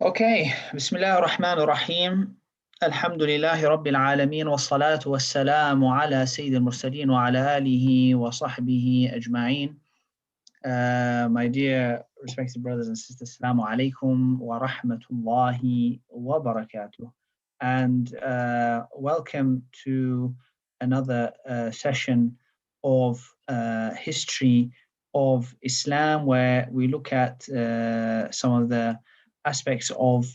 Okay, Bismillah ar-Rahman ar-Rahim. Alhamdulillahi Rabbil Alameen wa salatu wa salamu ala Sayyid al-Mursaleen wa ala alihi wa sahbihi ajma'een. My dear respected brothers and sisters, Assalamu alaikum wa rahmatullahi wa barakatuh. And welcome to another session of history of Islam, where we look at some of the aspects of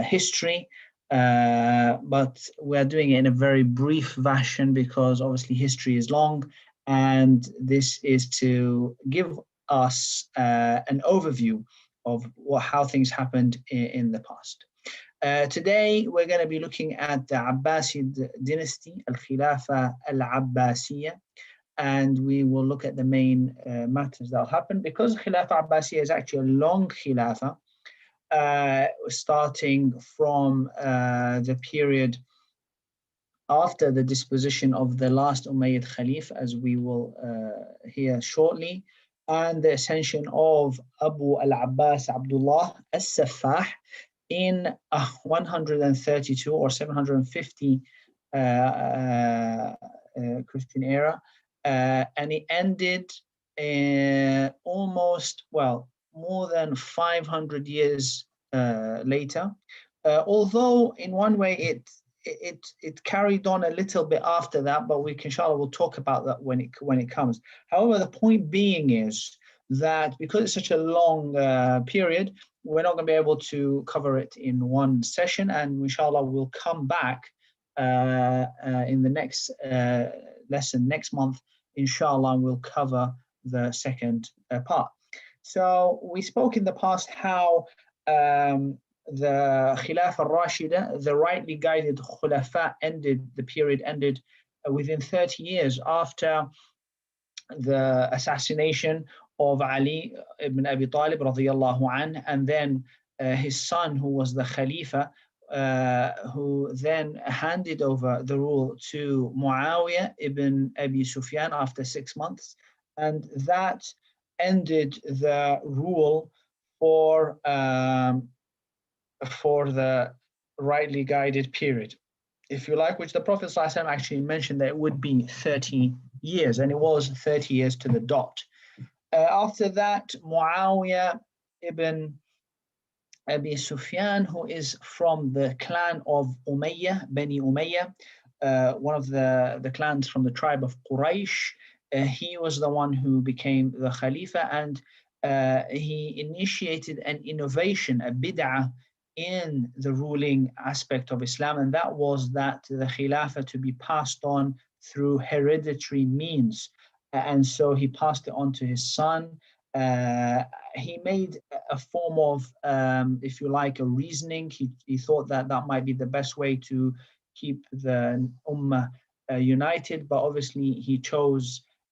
history, but we're doing it in a very brief version because obviously history is long, and this is to give us an overview of how things happened in the past. Today, we're going to be looking at the Abbasid dynasty, Al-Khilafa Al-Abbasiyya, and we will look at the main matters that will happen, because Khilafa Abbasiyya is actually a long Khilafa, starting from the period after the disposition of the last Umayyad Khalif, as we will hear shortly, and the ascension of Abu al-Abbas Abdullah al-Saffah in 132 or 750 Christian era, and it ended almost, well, more than 500 years later, although in one way it carried on a little bit after that, but we inshallah will talk about that when it comes. However, the point being is that because it's such a long period, we're not going to be able to cover it in one session, and inshallah we'll come back in the next lesson next month. Inshallah, we'll cover the second part. So we spoke in the past how the Khilafah al-Rashida, the rightly guided Khulafa, the period ended within 30 years after the assassination of Ali ibn Abi Talib radiyallahu anhu, and then his son, who was the Khalifa, who then handed over the rule to Muawiyah ibn Abi Sufyan after 6 months, and that ended the rule for the rightly guided period, if you like, which the Prophet ﷺ actually mentioned that it would be 30 years, and it was 30 years to the dot. After that, Muawiyah ibn Abi Sufyan, who is from the clan of Umayyah, Bani Umayyah, one of the clans from the tribe of Quraysh, he was the one who became the Khalifa, and he initiated an innovation, a bid'ah, in the ruling aspect of Islam, and that was that the Khilafah to be passed on through hereditary means. And so he passed it on to his son. He made a form of, if you like, a reasoning. He thought that might be the best way to keep the Ummah united, but obviously he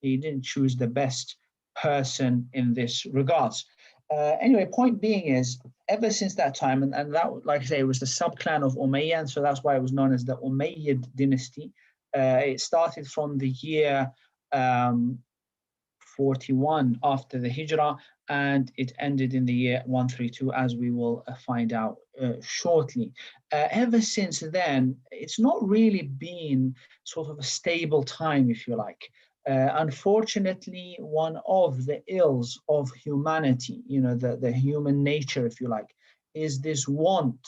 didn't choose the best person in this regards. Anyway, point being is, ever since that time, and that, like I say, it was the sub-clan of Umayyah, and so that's why it was known as the Umayyad dynasty. It started from the year 41 after the Hijrah, and it ended in the year 132, as we will find out shortly. Ever since then, it's not really been sort of a stable time, if you like. Unfortunately, one of the ills of humanity, the human nature, if you like, is this want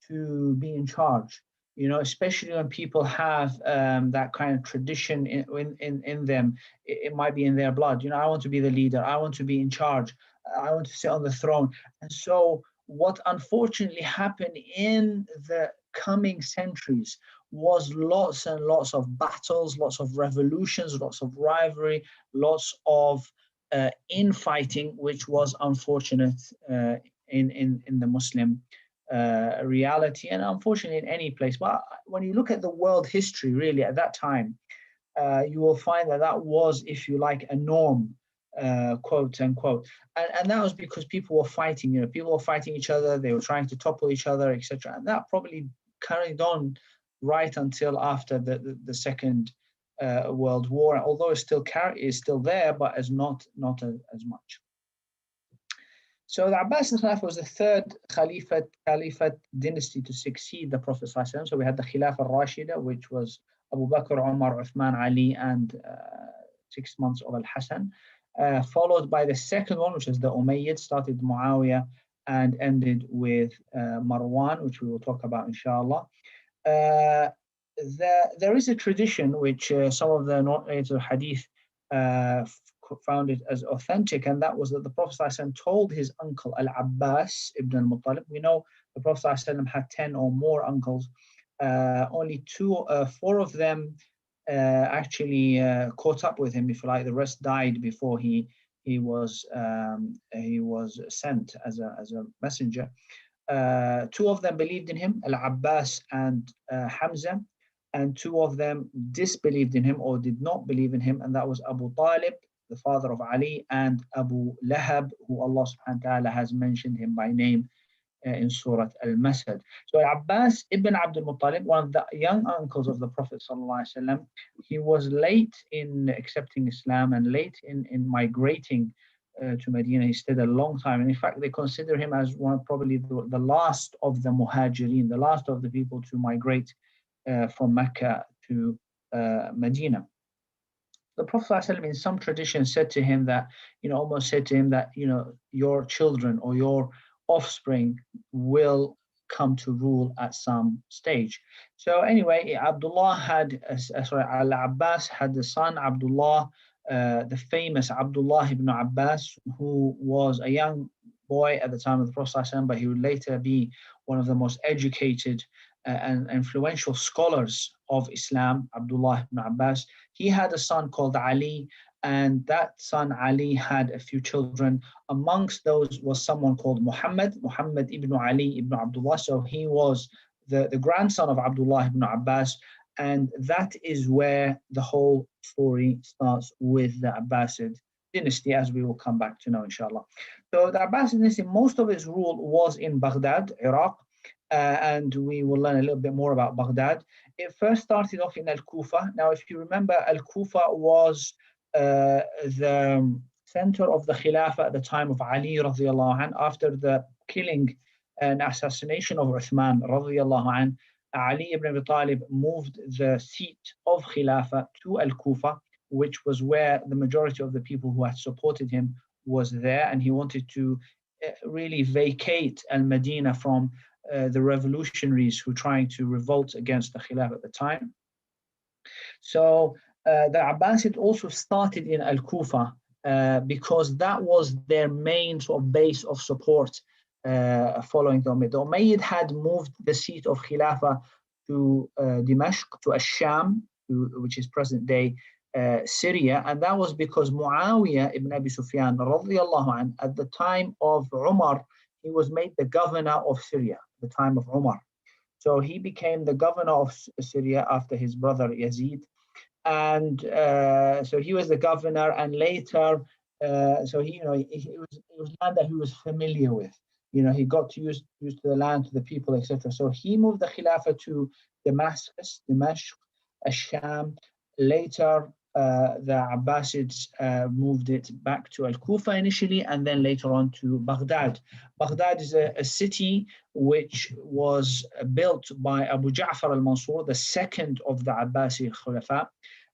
to be in charge. Especially when people have that kind of tradition in them. It might be in their blood. I want to be the leader. I want to be in charge. I want to sit on the throne. And so what unfortunately happened in the coming centuries was lots and lots of battles, lots of revolutions, lots of rivalry, lots of infighting, which was unfortunate in the Muslim reality, and unfortunately in any place. But when you look at the world history, really, at that time, you will find that was, if you like, a norm, quote unquote, and that was because people were fighting. People were fighting each other. They were trying to topple each other, etc. And that probably carried on right until after the Second World War, although it's still there, but as not as much. So the Abbasid Khilafah was the third Caliphate dynasty to succeed the Prophet ﷺ. So we had the Khilafah al-Rashida, which was Abu Bakr, Umar, Uthman, Ali, and 6 months of Al-Hassan. Followed by the second one, which is the Umayyad, started Muawiyah and ended with Marwan, which we will talk about inshallah. There is a tradition which some of the narrators of hadith found it as authentic, and that was that the Prophet ﷺ told his uncle Al-Abbas ibn al-Muttalib. We know the Prophet ﷺ had 10 or more uncles. Only 4 of them actually caught up with him, if you like. The rest died before he was sent as a messenger. 2 of them believed in him, Al-Abbas and Hamza, and 2 of them disbelieved in him or did not believe in him, and that was Abu Talib, the father of Ali, and Abu Lahab, who Allah subhanahu wa ta'ala has mentioned him by name in Surah Al-Masad. So Abbas ibn Abdul Muttalib, one of the young uncles of the Prophet ﷺ, he was late in accepting Islam and late in migrating to Medina. He stayed a long time, and in fact they consider him as probably the last of the Muhajirin, the last of the people to migrate from Mecca to Medina. The Prophet ﷺ, in some tradition, said to him that, almost said to him that, your children or your offspring will come to rule at some stage. So anyway, Al-Abbas had the son Abdullah, the famous Abdullah ibn Abbas, who was a young boy at the time of the Prophet ﷺ, but he would later be one of the most educated and influential scholars of Islam, Abdullah ibn Abbas. He had a son called Ali, and that son Ali had a few children. Amongst those was someone called Muhammad ibn Ali ibn Abdullah. So he was the grandson of Abdullah ibn Abbas, and that is where the whole story starts with the Abbasid dynasty, as we will come back to know, inshallah. So the Abbasid dynasty, most of its rule was in Baghdad, Iraq, and we will learn a little bit more about Baghdad. It first started off in Al-Kufa. Now, if you remember, Al-Kufa was the center of the Khilafah at the time of Ali radiallahu anh. After the killing and assassination of Uthman radiallahu anh, Ali ibn Abi Talib moved the seat of Khilafah to Al-Kufa, which was where the majority of the people who had supported him was there, and he wanted to really vacate Al-Medina from the revolutionaries who were trying to revolt against the Khilafah at the time. So the Abbasid also started in Al-Kufa because that was their main sort of base of support following the Umayyad. The Umayyad had moved the seat of Khilafah to Dimashq, to Ash-Sham, which is present-day Syria, and that was because Muawiyah ibn Abi Sufyan radiallahu anh, at the time of Umar, he was made the governor of Syria at the time of Umar. So he became the governor of Syria after his brother Yazid. And so he was the governor, and later, so it was land that he was familiar with. He got used to the land, to the people, etc. So he moved the Khilafah to Damascus, Dimashq, Ash-Sham. Later, the Abbasids moved it back to Al-Kufa initially, and then later on to Baghdad. Baghdad is a city which was built by Abu Ja'far al-Mansur, the second of the Abbasi Khulafa.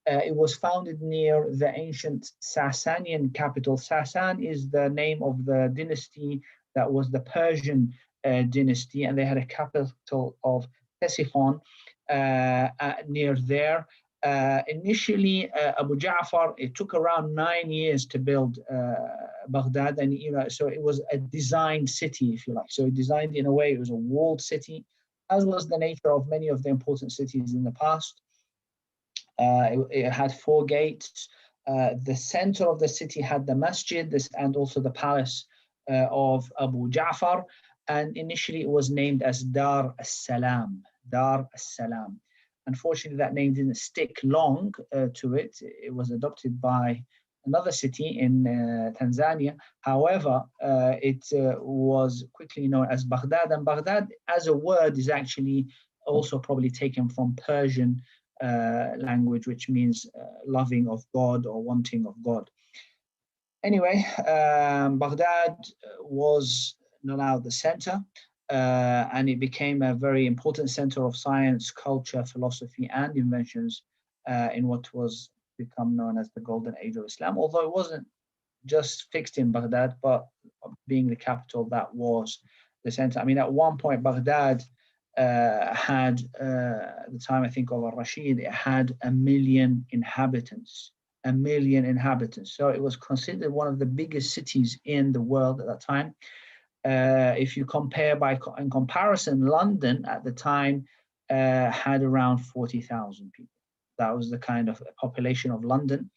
It was founded near the ancient Sasanian capital. Sasan is the name of the dynasty that was the Persian dynasty, and they had a capital of Ctesiphon near there. Initially, Abu Ja'far, it took around 9 years to build Baghdad, and so it was a designed city, if you like. So it designed in a way, it was a walled city, as was the nature of many of the important cities in the past. It had 4 gates. The center of the city had the masjid, and also the palace of Abu Ja'far. And initially, it was named as Dar as-Salam. Dar as-Salam. Unfortunately, that name didn't stick long to it. It was adopted by another city in Tanzania. However, it was quickly known as Baghdad. And Baghdad, as a word, is actually also probably taken from Persian language, which means loving of God or wanting of God. Anyway, Baghdad was now the center, and it became a very important center of science, culture, philosophy, and inventions in what was become known as the Golden Age of Islam. Although it wasn't just fixed in Baghdad, but being the capital, that was the center. I mean, at one point, Baghdad had, at the time I think of al-Rashid, it had 1 million inhabitants. 1 million inhabitants. So it was considered one of the biggest cities in the world at that time. If you compare in comparison, London at the time had around 40,000 people. That was the kind of population of London,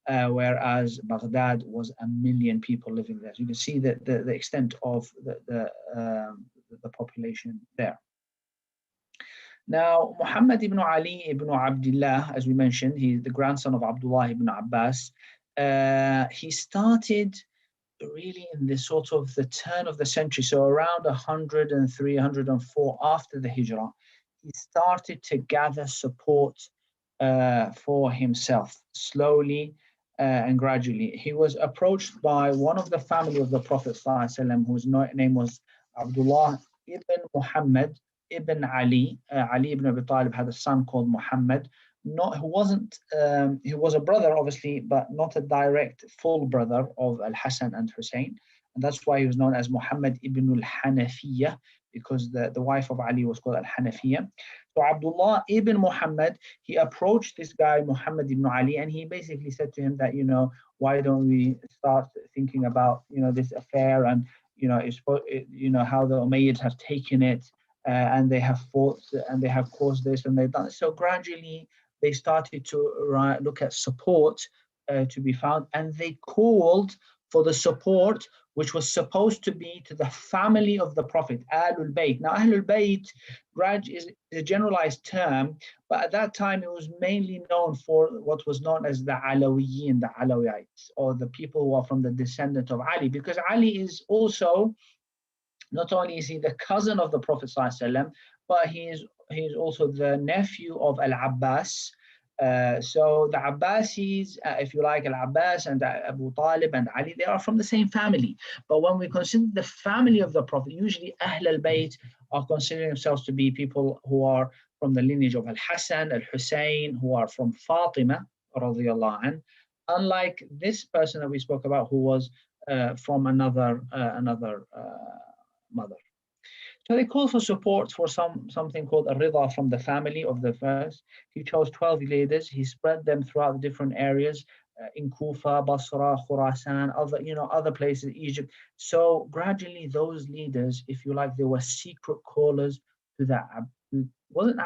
whereas Baghdad was 1 million people living there. So you can see the extent of the population there. Now, Muhammad ibn Ali ibn Abdullah, as we mentioned, he's the grandson of Abdullah ibn Abbas. He started really in the sort of the turn of the century, so around 103, 104 after the Hijrah, he started to gather support for himself slowly and gradually. He was approached by one of the family of the Prophet ﷺ, whose name was Abdullah ibn Muhammad ibn Ali. Ali ibn Abi Talib had a son called Muhammad. Not who wasn't he was a brother obviously, but not a direct full brother of Al-Hasan and Hussein, and that's why he was known as Muhammad ibn al-Hanafiyyah, because the wife of Ali was called Al-Hanafiyyah. So Abdullah ibn Muhammad, he approached this guy Muhammad ibn Ali, and he basically said to him that, why don't we start thinking about this affair, and how the Umayyads have taken it, and they have fought and they have caused this and they've done it. So gradually they started to look at support to be found, and they called for the support which was supposed to be to the family of the Prophet, Ahlul Bayt. Now, Ahlul Bayt is a generalized term, but at that time it was mainly known for what was known as the Alawiyyin, the Alawites, or the people who are from the descendant of Ali, because Ali is also, not only is he the cousin of the Prophet ﷺ, but he is also the nephew of Al-Abbas. So the Abbasids, if you like, Al-Abbas and Abu Talib and Ali, they are from the same family. But when we consider the family of the Prophet, usually Ahl al-Bayt are considering themselves to be people who are from the lineage of Al-Hasan, Al-Hussein, who are from Fatima, radiallahu anh, unlike this person that we spoke about, who was from another mother. So they called for support for something called a rida from the family of the first. He chose 12 leaders. He spread them throughout the different areas in Kufa, Basra, Khurasan, other places, Egypt. So gradually those leaders, if you like, they were secret callers to that. It wasn't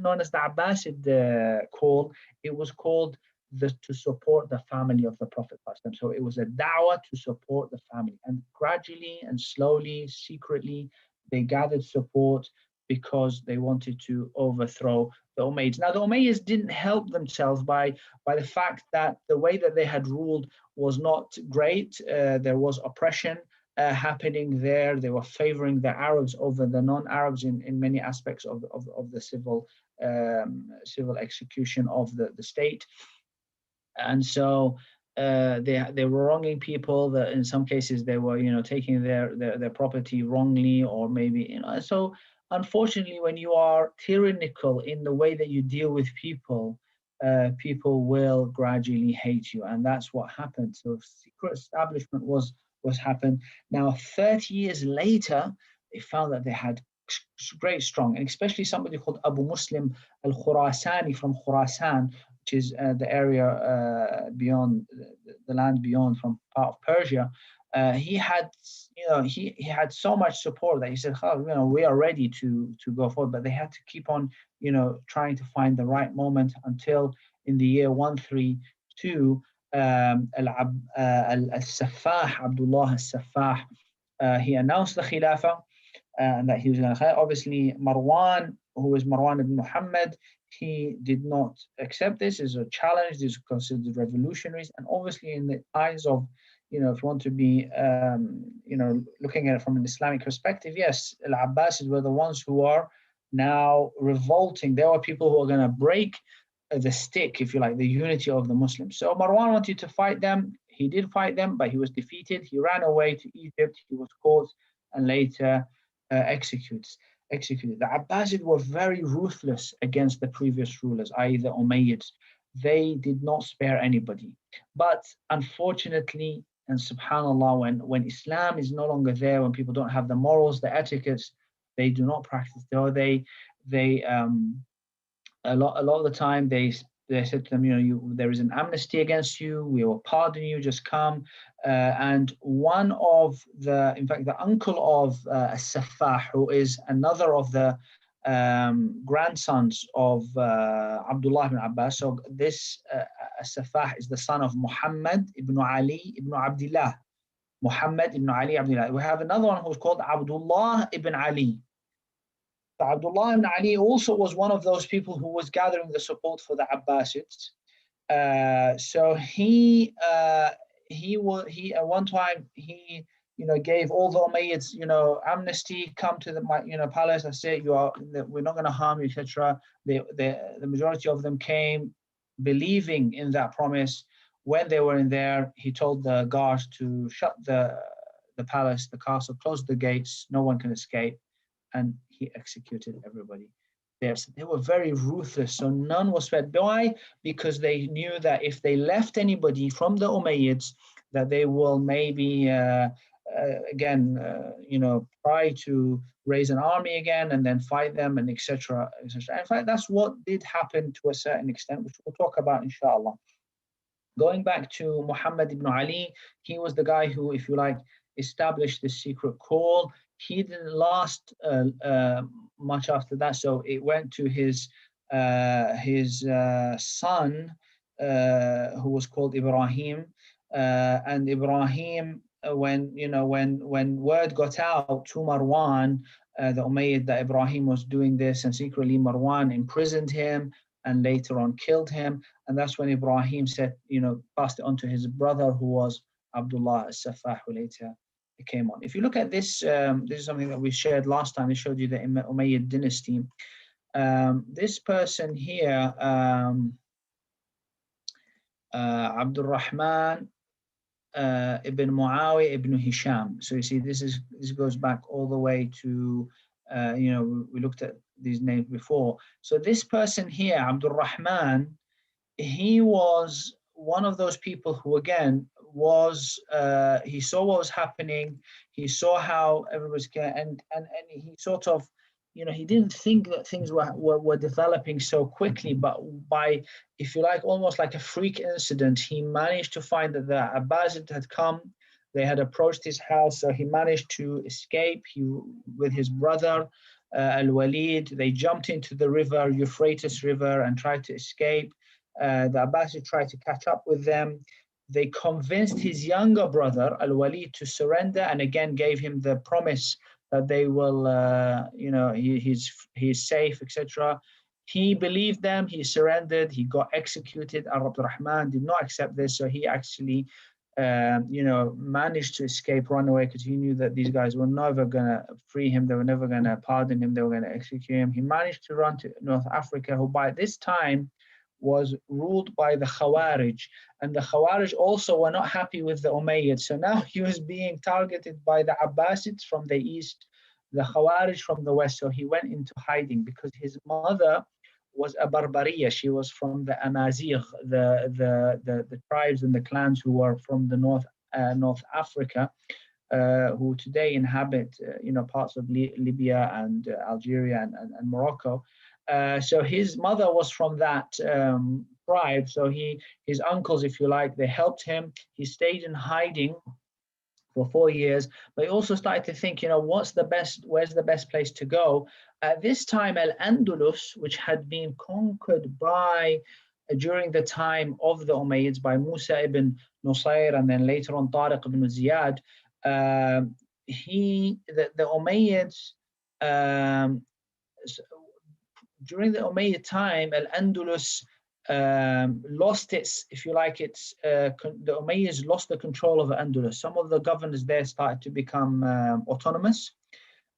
known as the Abbasid call. It was called to support the family of the Prophet. So it was a da'wah to support the family. And gradually and slowly, secretly, they gathered support because they wanted to overthrow the Umayyads. Now, the Umayyads didn't help themselves by the fact that the way that they had ruled was not great. There was oppression happening there. They were favoring the Arabs over the non-Arabs in many aspects of the civil execution of the state. And so they were wronging people. That in some cases they were, taking their property wrongly, or maybe, So unfortunately, when you are tyrannical in the way that you deal with people, people will gradually hate you, and that's what happened. So secret establishment was happened. Now, 30 years later, they found that they had great strong, and especially somebody called Abu Muslim al-Khurasani from Khurasan, which is the area beyond the land beyond, from part of Persia. He had, he had so much support that he said, we are ready to go forward. But they had to keep on, trying to find the right moment, until in the year 132, Al-Saffah, Abdullah al-Saffah, he announced the Khilafah, and that he was going to. Obviously, Marwan, who is Marwan ibn Muhammad, he did not accept this as a challenge. This is considered revolutionaries, and obviously, in the eyes of, if you want to be, looking at it from an Islamic perspective, yes, Al-Abbasids were the ones who are now revolting. There were people who are going to break the stick, if you like, the unity of the Muslims. So Marwan wanted to fight them. He did fight them, but he was defeated. He ran away to Egypt. He was caught and later executed. The Abbasids were very ruthless against the previous rulers, i.e. the Umayyads. They did not spare anybody. But unfortunately, and subhanAllah, when Islam is no longer there, when people don't have the morals, the etiquettes, they do not practice. They a lot of the time they said to them, there is an amnesty against you, we will pardon you, just come. And one of in fact, the uncle of As-Saffah, who is another of the grandsons of Abdullah ibn Abbas. So this As-Saffah is the son of Muhammad ibn Ali ibn Abdullah. Muhammad ibn Ali Abdullah. We have another one who's called Abdullah ibn Ali. So Abdullah ibn Ali also was one of those people who was gathering the support for the Abbasids. So he at one time he gave all the Umayyads amnesty, come to the palace. I say we're not going to harm you, etc. The majority of them came, believing in that promise. When they were in there, he told the guards to shut the palace, the castle, close the gates. No one can escape. And he executed everybody there. So they were very ruthless. So none was spared. Why? Because they knew that if they left anybody from the Umayyads, that they will maybe again, try to raise an army again and then fight them and etc. etc. In fact, that's what did happen to a certain extent, which we'll talk about inshallah. Going back to Muhammad ibn Ali, he was the guy who, if you like, established the secret call. He didn't last much after that, so it went to his son, who was called Ibrahim, and Ibrahim, when word got out to Marwan, the Umayyad, that Ibrahim was doing this, and secretly Marwan imprisoned him and later on killed him, and that's when Ibrahim said, passed it on to his brother, who was Abdullah as-Saffah, who later came on. If you look at this, this is something that we shared last time. I showed you the Umayyad dynasty. This person here, Abdul Rahman ibn Muawiyah ibn Hisham. So you see, this goes back all the way to, we looked at these names before. So this person here, Abdul Rahman, he was one of those people who, again, he saw what was happening. He saw how everybody's and he sort of, he didn't think that things were developing so quickly, but by, if you like, almost like a freak incident, he managed to find that the Abbasid had come. They had approached his house, so he managed to escape. With his brother Al-Walid, they jumped into the river, Euphrates River, and tried to escape. The Abbasid tried to catch up with them. They convinced his younger brother, Al-Walid, to surrender, and again gave him the promise that they will, he's safe, etc. He believed them, he surrendered, he got executed. Abdul Rahman did not accept this, so he actually, managed to escape, run away, because he knew that these guys were never going to free him, they were never going to pardon him, they were going to execute him. He managed to run to North Africa, who by this time was ruled by the Khawarij, and the Khawarij also were not happy with the Umayyads. So now he was being targeted by the Abbasids from the east, the Khawarij from the west. So he went into hiding because his mother was a Barbariya. She was from the Amazigh, the tribes and the clans who were from the North Africa, who today inhabit parts of Libya and Algeria and Morocco. So his mother was from that tribe. So his uncles, if you like, they helped him. He stayed in hiding for 4 years, but he also started to think, where's the best place to go? At this time, Al-Andalus, which had been conquered during the time of the Umayyads by Musa ibn Nusayr, and then later on Tariq ibn Ziyad, the Umayyads, during the Umayyad time, Al-Andalus lost its, if you like, the Umayyads lost the control of Al-Andalus. Some of the governors there started to become autonomous.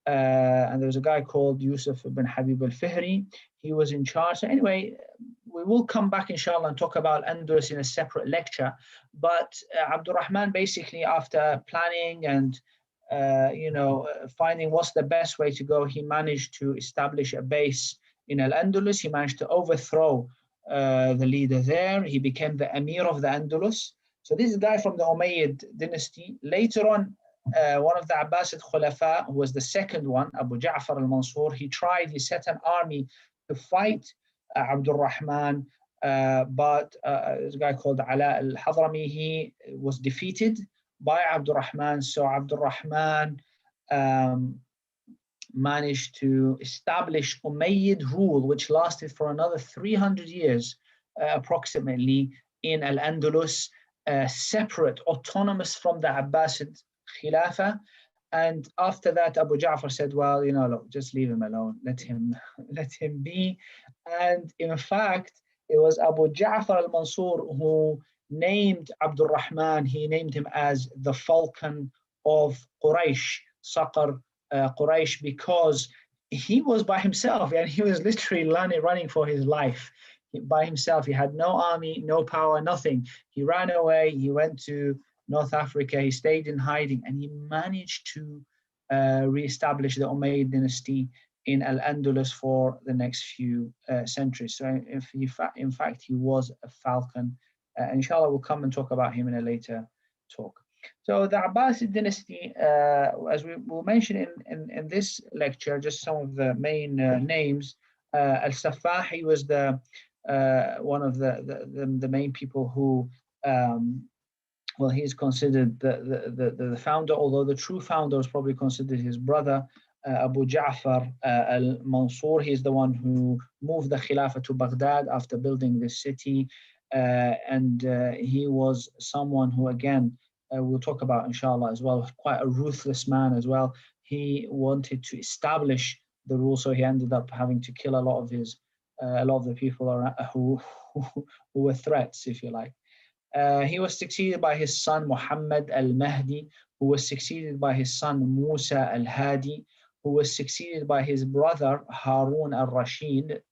and there was a guy called Yusuf ibn Habib al-Fihri. He was in charge. So anyway, we will come back inshallah and talk about Andalus in a separate lecture. But Abdul Rahman, basically, after planning and finding what's the best way to go, he managed to establish a base in Al-Andalus. He managed to overthrow the leader there. He became the Emir of the Andalus. So this is a guy from the Umayyad dynasty. Later on, one of the Abbasid Khulafa, who was the second one, Abu Ja'far al-Mansur, he set an army to fight Abdul Rahman, but this guy called Ala al-Hadrami, he was defeated by Abdul Rahman. So Abdul Rahman managed to establish Umayyad rule, which lasted for another 300 years approximately in Al-Andalus, separate, autonomous from the Abbasid Khilafah. And after that, Abu Ja'far said, well, look, just leave him alone. Let him be. And in fact, it was Abu Ja'far al-Mansur who named Abdul Rahman, he named him as the Falcon of Quraysh, Saqar Quraysh, because he was by himself and he was literally running for his life by himself. He had no army, no power, nothing. He ran away. He went to North Africa. He stayed in hiding, and he managed to reestablish the Umayyad dynasty in Al-Andalus for the next few centuries. So in fact, he was a falcon. Inshallah, we'll come and talk about him in a later talk. So the Abbasid dynasty, as we will mention in this lecture, just some of the main names. Al-Saffah, he was one of the main people who well, he is considered the founder, although the true founder is probably considered his brother, Abu Ja'far al-Mansur. He is the one who moved the Khilafah to Baghdad after building this city. And he was someone who, again, we'll talk about inshallah as well, quite a ruthless man as well. He wanted to establish the rule, so he ended up having to kill a lot of the people around, who were threats, if you like. He was succeeded by his son Muhammad al-Mahdi, who was succeeded by his son Musa al-Hadi, who was succeeded by his brother Harun al-Rashid,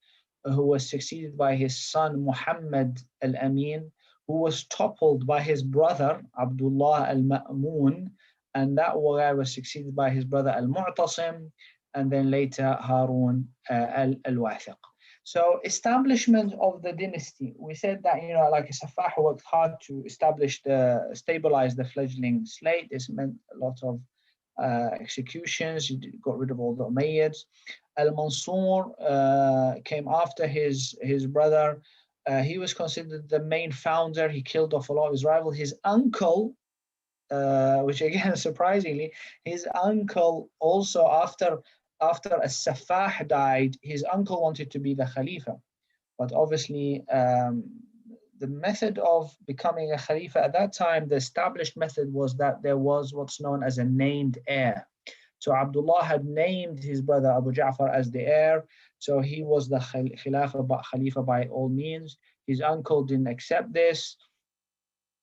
who was succeeded by his son Muhammad al-Amin, who was toppled by his brother Abdullah al-Ma'mun, and that guy was succeeded by his brother al-Mu'tasim, and then later Harun al-Wathiq. So establishment of the dynasty, we said that, like Saffah worked hard to stabilize the fledgling slate. This meant a lot of executions. He got rid of all the Umayyads. Al-Mansur came after his brother. He was considered the main founder. He killed off a lot of his rivals. His uncle, which again, surprisingly, his uncle also, after As-Saffah died, his uncle wanted to be the Khalifa. But obviously, the method of becoming a Khalifa at that time, the established method was that there was what's known as a named heir. So Abdullah had named his brother Abu Ja'far as the heir. So he was the Khalifa by all means. His uncle didn't accept this.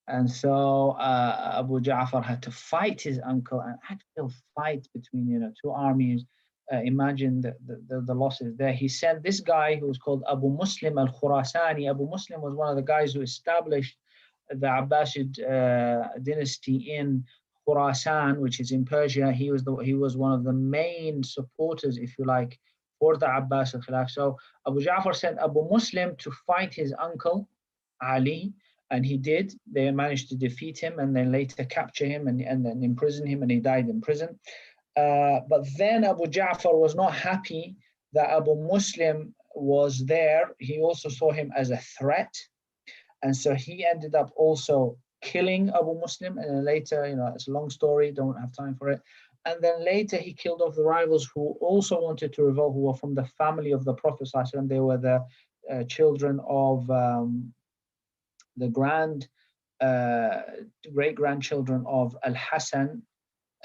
And so Abu Ja'far had to fight his uncle, and actual fight between two armies. Imagine the losses there. He sent this guy who was called Abu Muslim al-Khurasani. Abu Muslim was one of the guys who established the Abbasid dynasty in Khurasan, which is in Persia. He was one of the main supporters, if you like, for the Abbasid Khilafah. So Abu Ja'far sent Abu Muslim to fight his uncle Ali, and he did. They managed to defeat him and then later capture him and then imprison him, and he died in prison. But then Abu Ja'far was not happy that Abu Muslim was there. He also saw him as a threat. And so he ended up also killing Abu Muslim. And then later, it's a long story, don't have time for it. And then later he killed off the rivals who also wanted to revolt, who were from the family of the Prophet ﷺ. They were the children of the great-grandchildren of Al-Hasan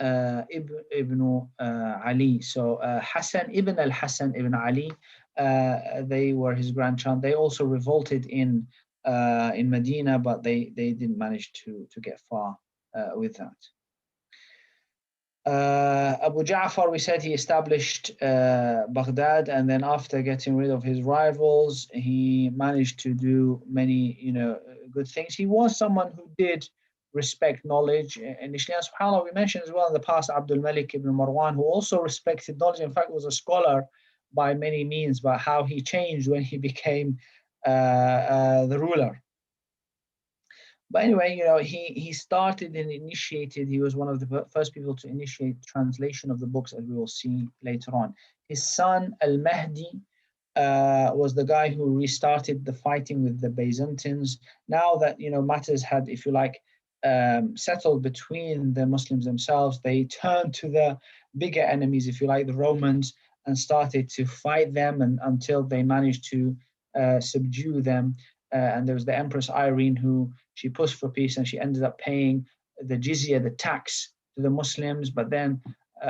ibn Ali. So Hassan ibn al-Hassan ibn Ali, they were his grandchild. They also revolted in Medina, but they didn't manage to get far with that. Abu Ja'far, we said he established Baghdad, and then after getting rid of his rivals, he managed to do many, good things. He was someone who did respect knowledge initially. And subhanAllah, we mentioned as well in the past Abdul Malik ibn Marwan, who also respected knowledge. In fact, was a scholar by many means, but how he changed when he became the ruler. But anyway, he started and initiated. He was one of the first people to initiate translation of the books, as we will see later on. His son Al-Mahdi was the guy who restarted the fighting with the Byzantines. Now that matters had, if you like, settled between the Muslims themselves, they turned to the bigger enemies, if you like, the Romans, and started to fight them, and until they managed to subdue them. And there was the Empress Irene, who she pushed for peace, and she ended up paying the jizya, the tax, to the Muslims. But then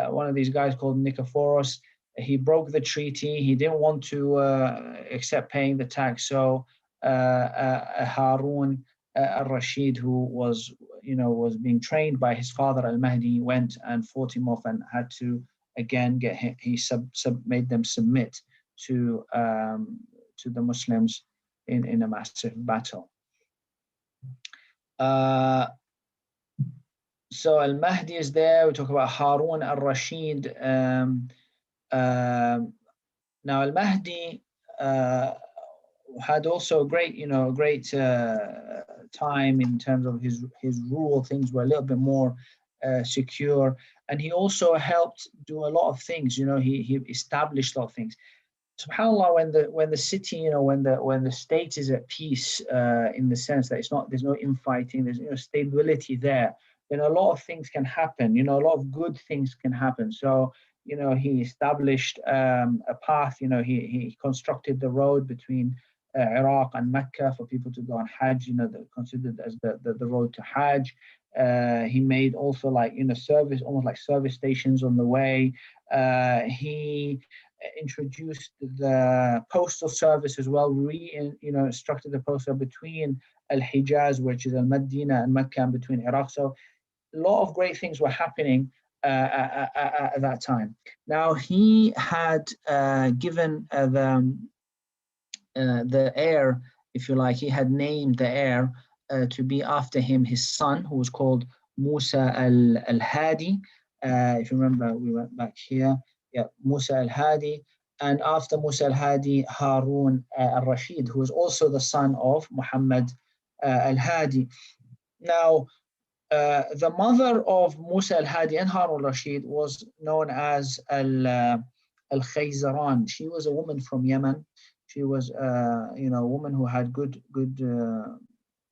one of these guys called Nicephorus, he broke the treaty. He didn't want to accept paying the tax. So Harun al-Rashid, who was being trained by his father Al-Mahdi, went and fought him off and had to again get him. He made them submit to the Muslims in a massive battle. So Al-Mahdi is there. We talk about Harun al-Rashid. Now Al-Mahdi had also a great time in terms of his rule. Things were a little bit more secure, and he also helped do a lot of things. He established a lot of things. SubhanAllah, when the city, when the state is at peace, in the sense that there's no infighting, there's stability there, then a lot of things can happen. A lot of good things can happen. So he established a path. He constructed the road between Iraq and Mecca for people to go on Hajj. Considered as the road to Hajj. He made also service, almost like service stations on the way. He introduced the postal service as well. Instructed the postal between Al-Hijaz, which is Al-Madinah, and Mecca, and between Iraq. So a lot of great things were happening at that time. Now he had given the heir, if you like, he had named the heir to be after him his son, who was called Musa al-Hadi. If you remember, we went back here. Yeah, Musa al-Hadi. And after Musa al-Hadi, Harun al-Rashid, who was also the son of Muhammad al-Hadi. Now, the mother of Musa al-Hadi and Harun al-Rashid was known as al-Khayzaran. She was a woman from Yemen. She was, a woman who had good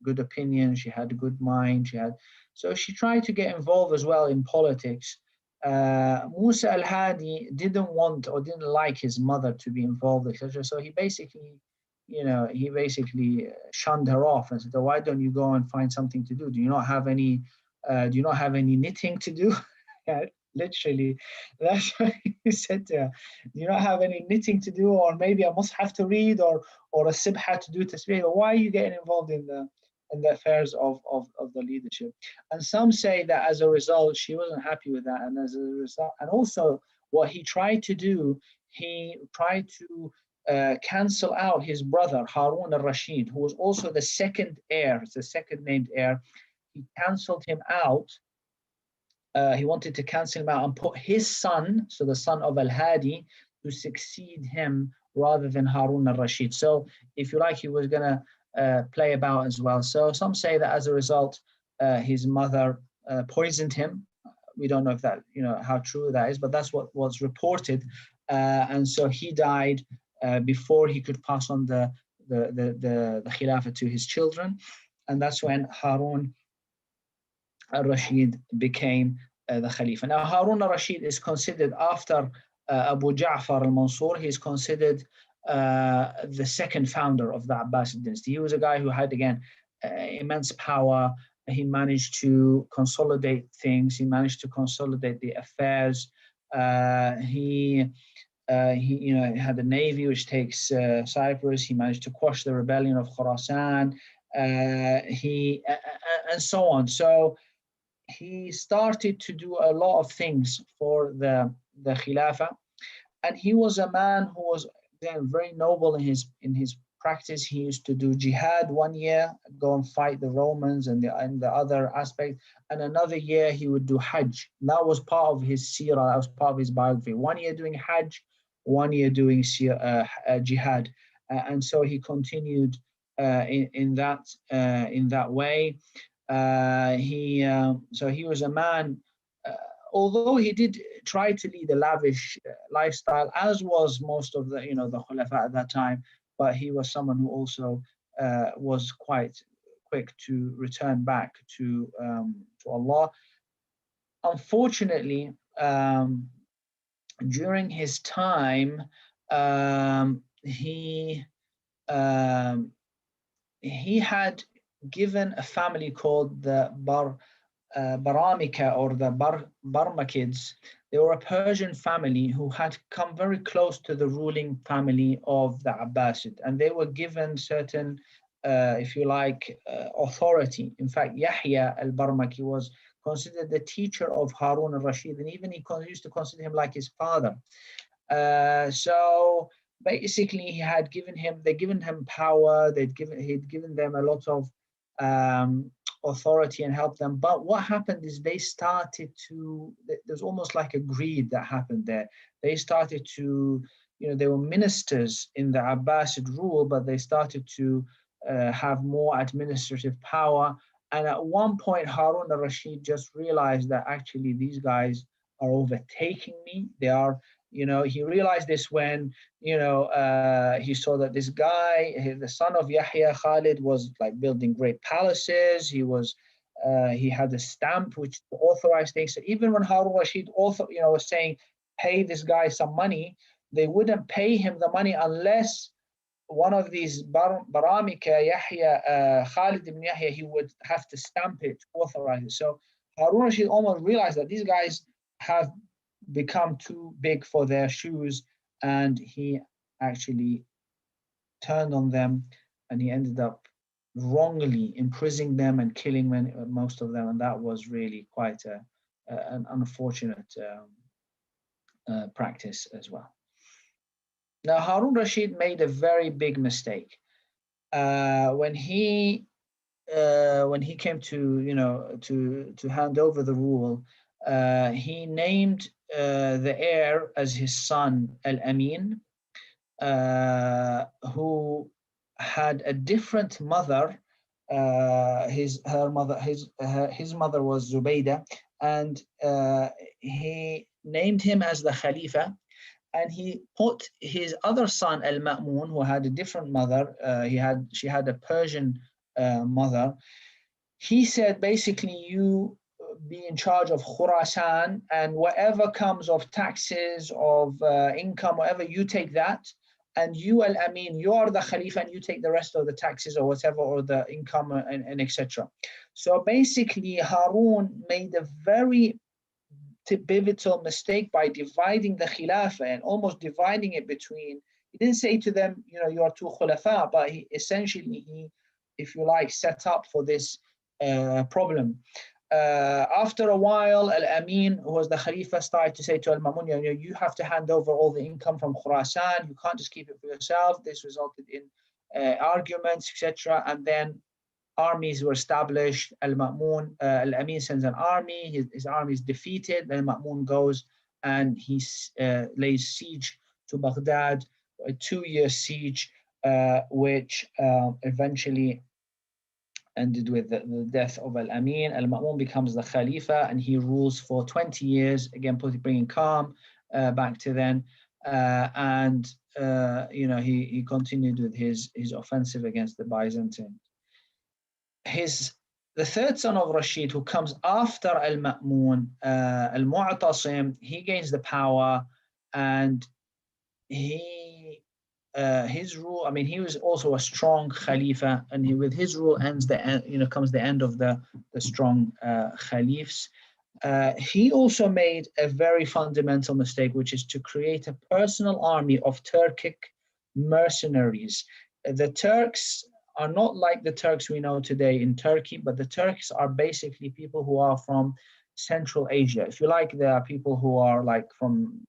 opinion. She had a good mind. So she tried to get involved as well in politics. Musa al-Hadi didn't want or didn't like his mother to be involved, etc. So he basically shunned her off and said, "Oh, why don't you go and find something to do? Do you not have any knitting to do?" Yeah, literally, that's what he said to her. "Do you not have any knitting to do, or maybe I must have to read, or a sibha to do tasbih? Why are you getting involved in the affairs of the leadership?" And some say that as a result, she wasn't happy with that, and as a result, and also what he tried to do, he tried to cancel out his brother Harun al-Rashid, who was also the second heir, the second named heir. He cancelled him out. He wanted to cancel him out and put his son, so the son of al-Hadi, to succeed him rather than Harun al-Rashid. So if you like, he was going to play about as well. So some say that as a result, his mother poisoned him. We don't know if that, how true that is, but that's what was reported. And so he died before he could pass on the Khilafah to his children. And that's when Harun al-Rashid became the Khalifa. Now, Harun al-Rashid is considered, after Abu Ja'far al-Mansur, he is considered the second founder of the Abbasid dynasty. He was a guy who had, again, immense power. He managed to consolidate things. He managed to consolidate the affairs. He had a navy which takes Cyprus. He managed to quash the rebellion of Khorasan. And so on. So he started to do a lot of things for the Khilafah. And he was a man who was, again, very noble in his practice. He used to do jihad 1 year, go and fight the Romans and the other aspect, and another year he would do Hajj. And that was part of his seerah, that was part of his biography. 1 year doing Hajj, 1 year doing jihad, and so he continued in that way. So he was a man. Uh, Although he did try to lead a lavish lifestyle, as was most of the Khulafa at that time, but he was someone who also was quite quick to return back to Allah. Unfortunately, during his time, um, he had given a family called the Baramika, or the Barmakids. They were a Persian family who had come very close to the ruling family of the Abbasid, and they were given certain, if you like, authority. In fact, Yahya al-Barmaki was considered the teacher of Harun al-Rashid, and even he used to consider him like his father. So basically, they'd given him power. He'd given them a lot of authority and helped them. But what happened is there's almost like a greed that happened there. They started to, they were ministers in the Abbasid rule, but they started to have more administrative power. And at one point, Harun al-Rashid just realized that actually these guys are overtaking me. They are, he realized this when, he saw that this guy, the son of Yahya, Khalid, was like building great palaces. He had a stamp which authorized things. So even when Harun Rashid was saying, pay this guy some money, they wouldn't pay him the money unless one of these Baramika, Yahya, Khalid ibn Yahya, he would have to stamp it, authorize it. So Harun Rashid almost realized that these guys have become too big for their shoes, and he actually turned on them, and he ended up wrongly imprisoning them and killing most of them, and that was really quite an unfortunate practice as well. Now, Harun Rashid made a very big mistake when he came to hand over the rule. He named the heir as his son Al-Amin, who had a different mother. His mother was Zubaydah, and he named him as the Khalifa. And he put his other son Al-Ma'mun, who had a different mother. She had a Persian mother. He said, basically, you be in charge of Khurasan, and whatever comes of taxes, of income, whatever, you take that. And you, Al-Amin, you are the Khalifa, and you take the rest of the taxes or whatever, or the income and etc. So basically, Harun made a very pivotal mistake by dividing the Khilafah and almost dividing it between. He didn't say to them, you are two Khulafa, but he essentially, if you like, set up for this problem. After a while, Al-Amin, who was the Khalifa, started to say to Al-Ma'mun, you have to hand over all the income from Khurasan. You can't just keep it for yourself. This resulted in arguments, etc. And then armies were established. Al-Amin sends an army. His army is defeated. Then Al-Ma'mun goes and he lays siege to Baghdad, a 2-year siege, which eventually ended with the death of Al-Amin. Al-Ma'mun becomes the Khalifa, and he rules for 20 years, again bringing calm back to then. He continued with his offensive against the Byzantines. The third son of Rashid, who comes after Al-Ma'mun, Al-Mu'tasim, he gains the power, and his rule, he was also a strong Khalifa, and with his rule comes the end of the strong Khalifs. He also made a very fundamental mistake, which is to create a personal army of Turkic mercenaries. The Turks are not like the Turks we know today in Turkey, but the Turks are basically people who are from Central Asia. If you like, there are people who are like from,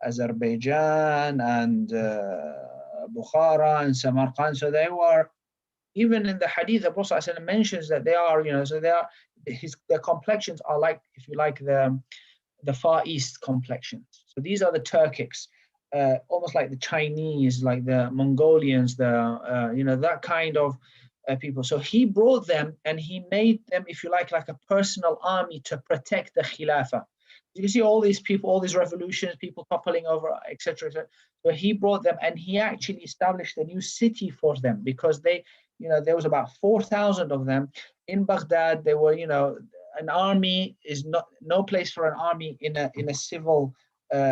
Azerbaijan and Bukhara and Samarkand. So they were, even in the hadith, the Prophet ﷺ mentions that they are, so they are, their complexions are like, if you like, the Far East complexions. So these are the Turkics, almost like the Chinese, like the Mongolians, that kind of people. So he brought them and he made them, if you like a personal army to protect the Khilafah. You see all these people, all these revolutions, people toppling over, etc., etc. So he brought them and he actually established a new city for them because they, there was about 4,000 of them in Baghdad. They were, an army is no place for an army in a civil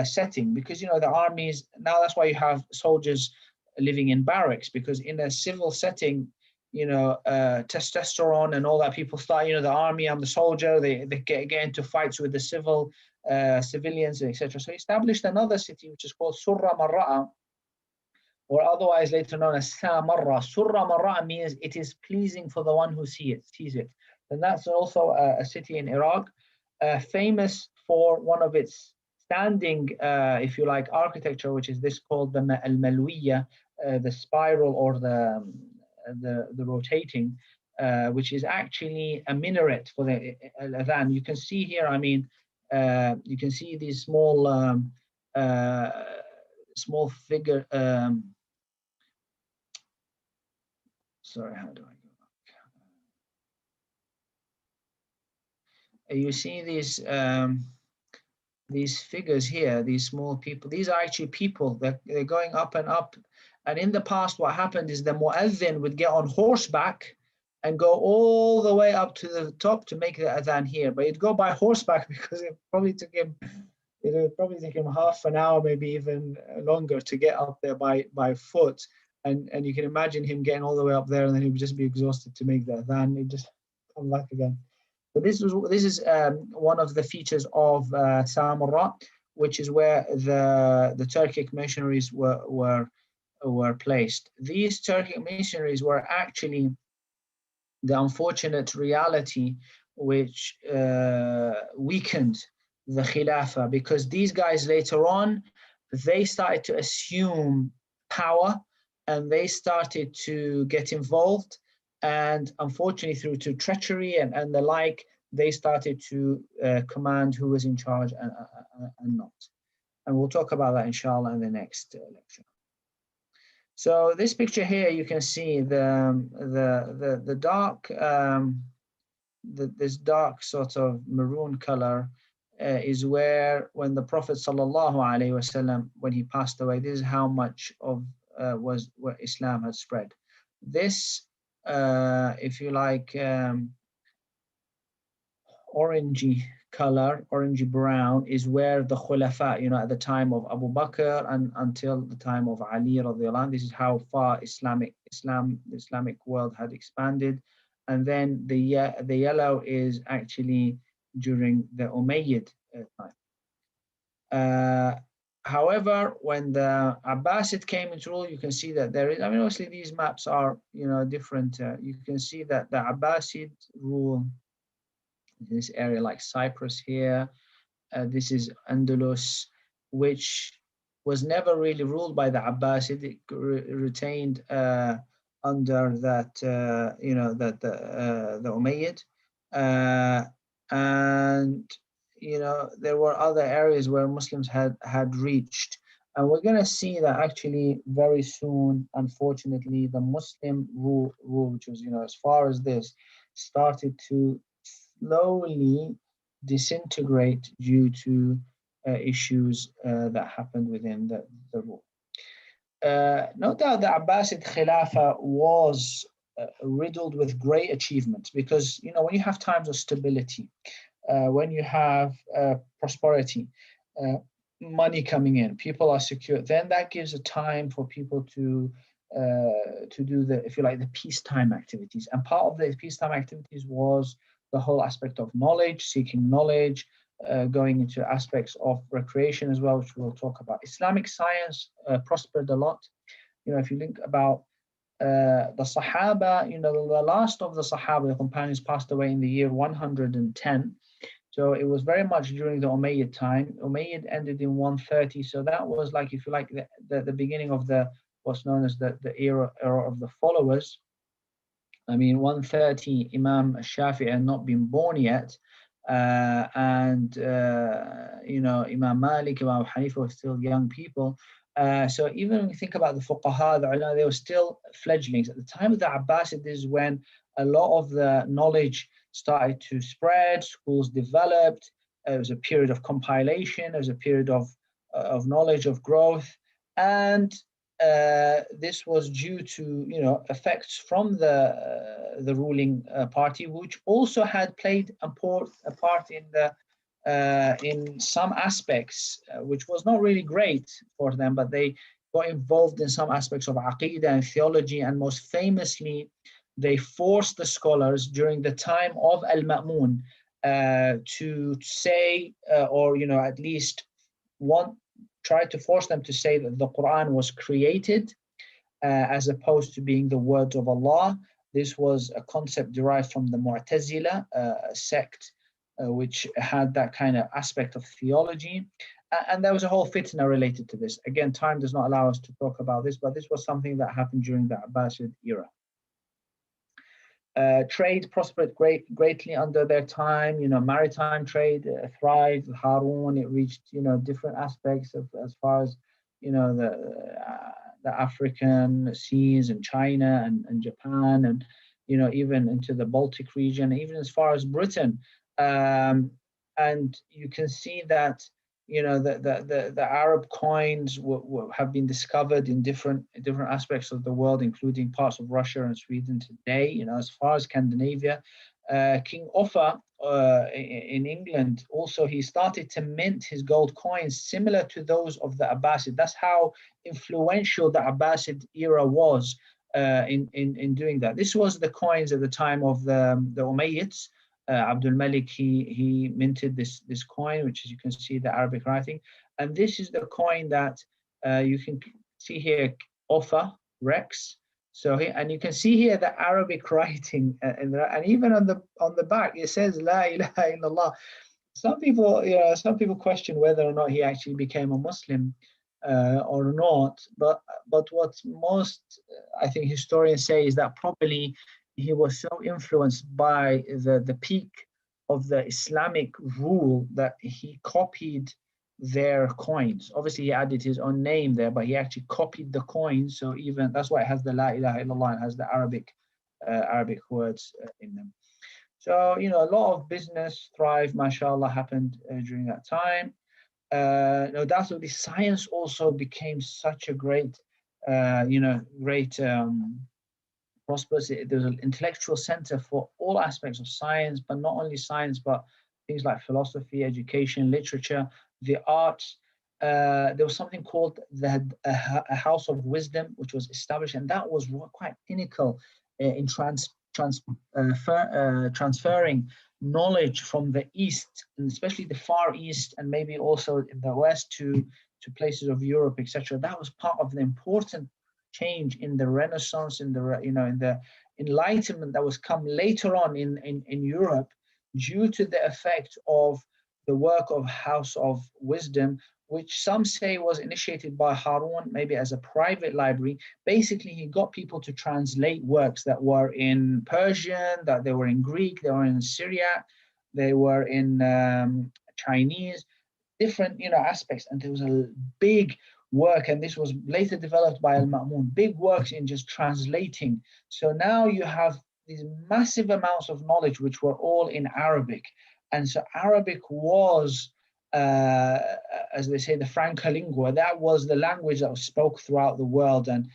setting, because the armies now, that's why you have soldiers living in barracks, because in a civil setting, testosterone and all that, people start, the army, I'm the soldier, they get into fights with the civilians, etc. So he established another city which is called Surra Marra'a, or otherwise later known as Samarra. Surra Marra'a means it is pleasing for the one who sees it. And that's also a city in Iraq, famous for one of its standing, if you like, architecture, which is this called the Al-Malwiya, the spiral or the rotating, which is actually a minaret for the adhan. You can see here, you can see these small small figure. Sorry, how do I go back? You see these figures here, these small people. These are actually people that they're going up and up. And in the past, what happened is the muezzin would get on horseback and go all the way up to the top to make the adhan here. But he'd go by horseback because it probably took him half an hour, maybe even longer, to get up there by foot. And you can imagine him getting all the way up there, and then he would just be exhausted to make the adhan. He'd just come back again. So this is one of the features of Samarra, which is where the Turkic missionaries were placed. These Turkic missionaries were actually the unfortunate reality which weakened the Khilafah, because these guys later on, they started to assume power and they started to get involved, and unfortunately through to treachery and the like, they started to command who was in charge and not. And we'll talk about that inshallah in the next lecture. So this picture here, you can see the dark, this dark sort of maroon color is where, when the Prophet sallallahu alaihi wasallam, when he passed away, this is how much of was where Islam had spread. This, if you like, orangey color, orangey brown, is where the Khulafa, at the time of Abu Bakr and until the time of Ali radiallahu anh, this is how far the Islamic world had expanded. And then the yellow is actually during the Umayyad time. However, when the Abbasid came into rule, you can see that there is, obviously these maps are, different. You can see that the Abbasid rule, this area like Cyprus here, this is Andalus, which was never really ruled by the Abbasid. It retained under that, the Umayyad, and there were other areas where Muslims had reached, and we're going to see that actually very soon. Unfortunately, the Muslim rule, which was as far as this, started to slowly disintegrate due to issues that happened within the rule. No doubt the Abbasid Khilafah was riddled with great achievements, because when you have times of stability, when you have prosperity, money coming in, people are secure, then that gives a time for people to do the, if you like, the peacetime activities. And part of the peacetime activities was the whole aspect of knowledge, seeking knowledge, going into aspects of recreation as well, which we'll talk about. Islamic science prospered a lot. If you think about the Sahaba, the last of the Sahaba, the companions, passed away in the year 110. So it was very much during the Umayyad time. Umayyad ended in 130. So that was like, if you like, the beginning of the what's known as the era of the followers. I mean, 130, Imam Shafi'i had not been born yet. And Imam Malik, Imam Hanifa were still young people. So even when you think about the fuqaha, the ulama, they were still fledglings. At the time of the Abbasid, this is when a lot of the knowledge started to spread, schools developed. It was a period of compilation, it was a period of knowledge, of growth. And this was due to effects from the ruling party, which also had played a part in some aspects, which was not really great for them, but they got involved in some aspects of aqidah and theology, and most famously, they forced the scholars during the time of Al-Ma'mun to say, or at least one tried to force them to say that the Quran was created as opposed to being the words of Allah. This was a concept derived from the Mu'tazila, a sect which had that kind of aspect of theology. And there was a whole fitna related to this. Again, time does not allow us to talk about this, but this was something that happened during the Abbasid era. Trade prospered greatly under their time. Maritime trade thrived. Harun, it reached different aspects of as far as the African seas and China and Japan, and even into the Baltic region, even as far as Britain. And you can see that the Arab coins have been discovered in different aspects of the world, including parts of Russia and Sweden today. As far as Scandinavia, King Offa in England also, he started to mint his gold coins similar to those of the Abbasid. That's how influential the Abbasid era was in doing that. This was the coins at the time of the Umayyads. Abdul Malik, he minted this coin, which, as you can see, the Arabic writing, and this is the coin that you can see here, Offa Rex. So here, and you can see here the Arabic writing, and even on the back it says La ilaha illallah. Some people question whether or not he actually became a Muslim or not, but what most, I think, historians say is that probably he was so influenced by the peak of the Islamic rule that he copied their coins. Obviously, he added his own name there, but he actually copied the coins. So even that's why it has the La ilaha illallah, and has the Arabic words in them. So a lot of business thrive, mashallah, happened during that time. No doubt, the science also became such a great prosperous. There was an intellectual center for all aspects of science, but not only science, but things like philosophy, education, literature, the arts. There was something called a House of Wisdom, which was established, and that was quite pinnacle in transferring knowledge from the East, and especially the Far East, and maybe also in the West to places of Europe, etc. That was part of the important change in the Renaissance, in the Enlightenment that was come later on in Europe, due to the effect of the work of House of Wisdom, which some say was initiated by Harun, maybe as a private library. Basically, he got people to translate works that were in Persian, that they were in Greek, they were in Syriac, they were in Chinese, different aspects, and there was a big work, and this was later developed by Al-Ma'mun, big works in just translating. So now you have these massive amounts of knowledge which were all in Arabic, and so Arabic was as they say, the franca lingua. That was the language that was spoke throughout the world, and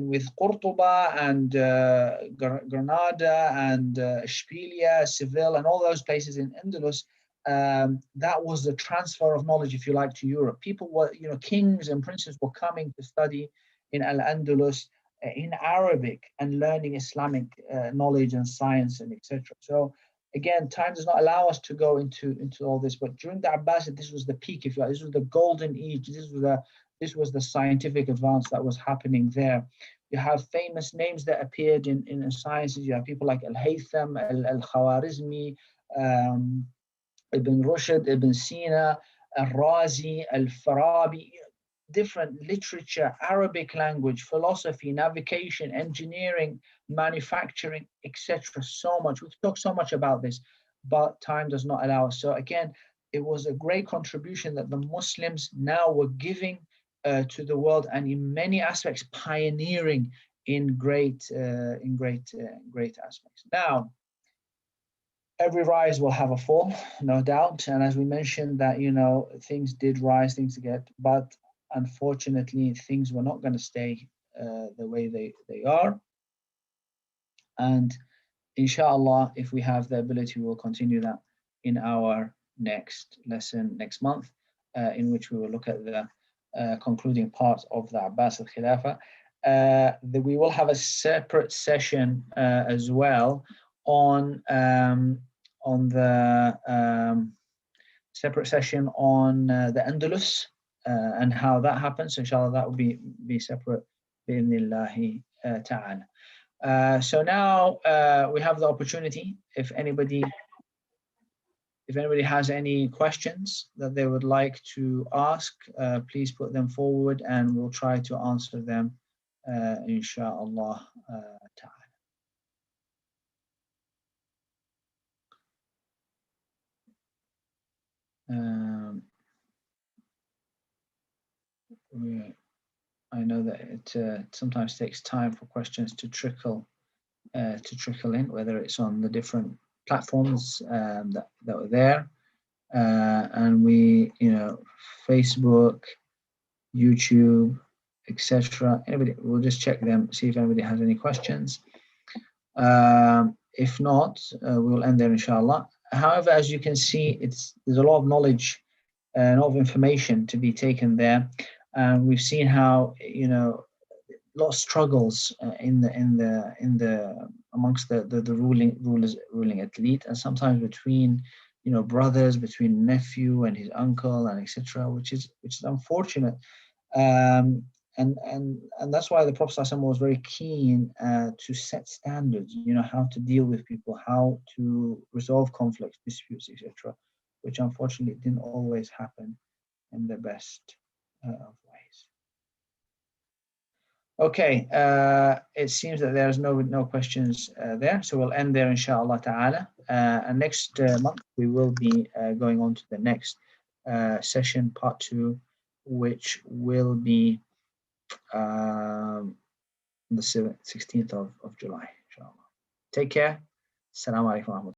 with Cordoba and Granada and Ishbilia, Seville, and all those places in Andalus, that was the transfer of knowledge, if you like, to Europe. People were, kings and princes were coming to study in Al-Andalus in Arabic and learning Islamic knowledge and science and etc. So again, time does not allow us to go into all this, but during the Abbasid, this was the peak, if you like. This was the golden age. This was This was the scientific advance that was happening there. You have famous names that appeared in sciences. You have people like Al-Haytham, Al-Khwarizmi, Ibn Rushd, Ibn Sina, Al-Razi, Al-Farabi, different literature, Arabic language, philosophy, navigation, engineering, manufacturing, etc. So much. We've talked so much about this, but time does not allow us. So again, it was a great contribution that the Muslims now were giving to the world, and in many aspects pioneering in great aspects. Now, every rise will have a fall, no doubt. And as we mentioned, that things did rise, things get, but unfortunately, things were not going to stay the way they are. And inshallah, if we have the ability, we'll continue that in our next lesson next month, in which we will look at the concluding part of the Abbasid Khilafah. We will have a separate session as well on the separate session on the Andalus and how that happens. So inshallah, that will be separate bi'idhnillahi ta'ala. So now we have the opportunity, if anybody has any questions that they would like to ask, please put them forward and we'll try to answer them inshallah ta'ala. I know that it sometimes takes time for questions to trickle in, whether it's on the different platforms that were there, and we, Facebook, YouTube, etc. Anybody, we'll just check them, see if anybody has any questions. If not, we'll end there, inshallah. However, as you can see, there's a lot of knowledge and a lot of information to be taken there. We've seen how a lot of struggles amongst the ruling elite, and sometimes between brothers, between nephew and his uncle, and etc., which is unfortunate. And that's why the Prophet ﷺ was very keen to set standards, how to deal with people, how to resolve conflicts, disputes, etc., which unfortunately didn't always happen in the best of ways. Okay, it seems that there's no questions there, so we'll end there, inshallah ta'ala. And next month we will be going on to the next session, part 2, which will be the 16th of July, inshallah. Take care. Assalamu alaikum.